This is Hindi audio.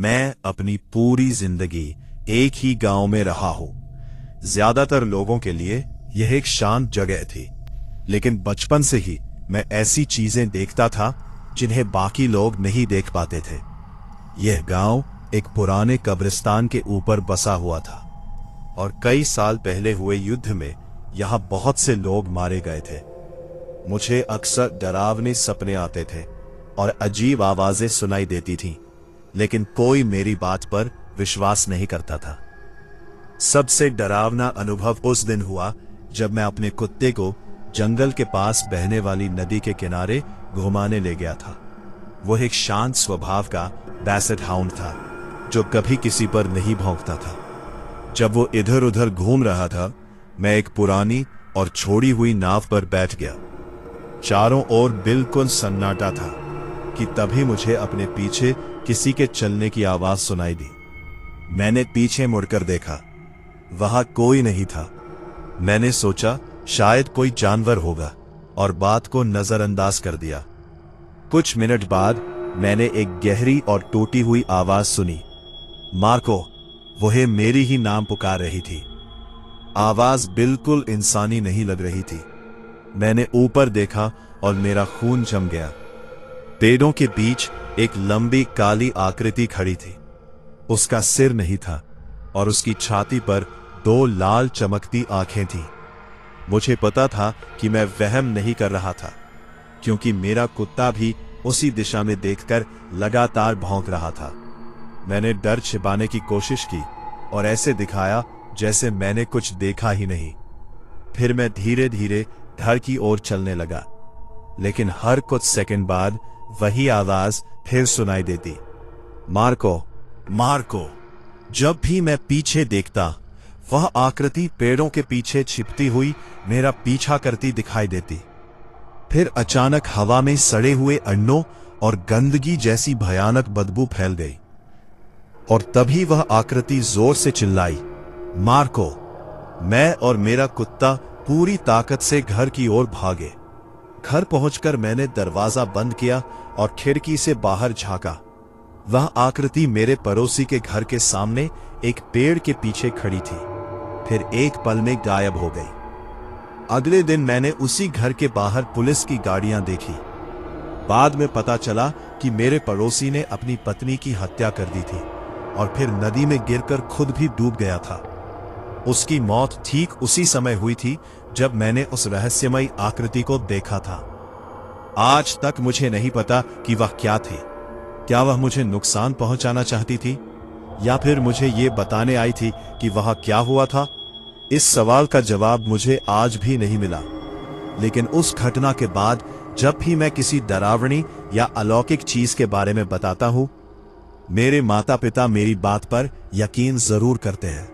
मैं अपनी पूरी जिंदगी एक ही गांव में रहा हूं। ज्यादातर लोगों के लिए यह एक शांत जगह थी, लेकिन बचपन से ही मैं ऐसी चीजें देखता था जिन्हें बाकी लोग नहीं देख पाते थे। यह गांव एक पुराने कब्रिस्तान के ऊपर बसा हुआ था और कई साल पहले हुए युद्ध में यहां बहुत से लोग मारे गए थे। मुझे अक्सर डरावने सपने आते थे और अजीब आवाजें सुनाई देती थीं, लेकिन कोई मेरी बात पर विश्वास नहीं करता था। सबसे डरावना अनुभव उस दिन हुआ जब मैं अपने कुत्ते को जंगल के पास बहने वाली नदी के किनारे घुमाने ले गया था। वो एक शांत स्वभाव का बैसेट हाउंड था जो कभी किसी पर नहीं भौंकता था। जब वो इधर उधर घूम रहा था, मैं एक पुरानी और छोड़ी हुई नाव पर बैठ गया। चारों ओर बिल्कुल सन्नाटा था कि तभी मुझे अपने पीछे किसी के चलने की आवाज सुनाई दी। मैंने पीछे मुड़कर देखा, वहां कोई नहीं था। मैंने सोचा शायद कोई जानवर होगा और बात को नजरअंदाज कर दिया। कुछ मिनट बाद मैंने एक गहरी और टूटी हुई आवाज सुनी, मार्को। वह मेरी ही नाम पुकार रही थी। आवाज बिल्कुल इंसानी नहीं लग रही थी। मैंने ऊपर देखा और मेरा खून जम गया। पेड़ों के बीच एक लंबी काली आकृति खड़ी थी। उसका सिर नहीं था और उसकी छाती पर दो लाल चमकती आंखें थीं। मुझे पता था कि मैं वहम नहीं कर रहा था, क्योंकि मेरा कुत्ता भी उसी दिशा में देखकर लगातार भौंक रहा था। मैंने डर छिपाने की कोशिश की और ऐसे दिखाया जैसे मैंने कुछ देखा ही नहीं। फिर मैं धीरे धीरे घर की ओर चलने लगा, लेकिन हर कुछ सेकंड बाद वही आवाज फिर सुनाई देती, मार्को, मार्को। जब भी मैं पीछे देखता, वह आकृति पेड़ों के पीछे छिपती हुई मेरा पीछा करती दिखाई देती। फिर अचानक हवा में सड़े हुए अंडों और गंदगी जैसी भयानक बदबू फैल गई और तभी वह आकृति जोर से चिल्लाई, मार्को। मैं और मेरा कुत्ता पूरी ताकत से घर की ओर भागे। घर पहुंचकर मैंने दरवाजा बंद किया और खिड़की से बाहर झांका। वह आकृति मेरे पड़ोसी के घर के सामने एक पेड़ के पीछे खड़ी थी, फिर एक पल में गायब हो गई। अगले दिन मैंने उसी घर के बाहर पुलिस की गाड़ियां देखी। बाद में पता चला कि मेरे पड़ोसी ने अपनी पत्नी की हत्या कर दी थी और फिर नदी में गिरकर खुद भी डूब गया था। उसकी मौत ठीक उसी समय हुई थी जब मैंने उस रहस्यमयी आकृति को देखा था। आज तक मुझे नहीं पता कि वह क्या थी। क्या वह मुझे नुकसान पहुंचाना चाहती थी या फिर मुझे ये बताने आई थी कि वह क्या हुआ था? इस सवाल का जवाब मुझे आज भी नहीं मिला। लेकिन उस घटना के बाद जब भी मैं किसी डरावनी या अलौकिक चीज के बारे में बताता हूं, मेरे माता पिता मेरी बात पर यकीन जरूर करते हैं।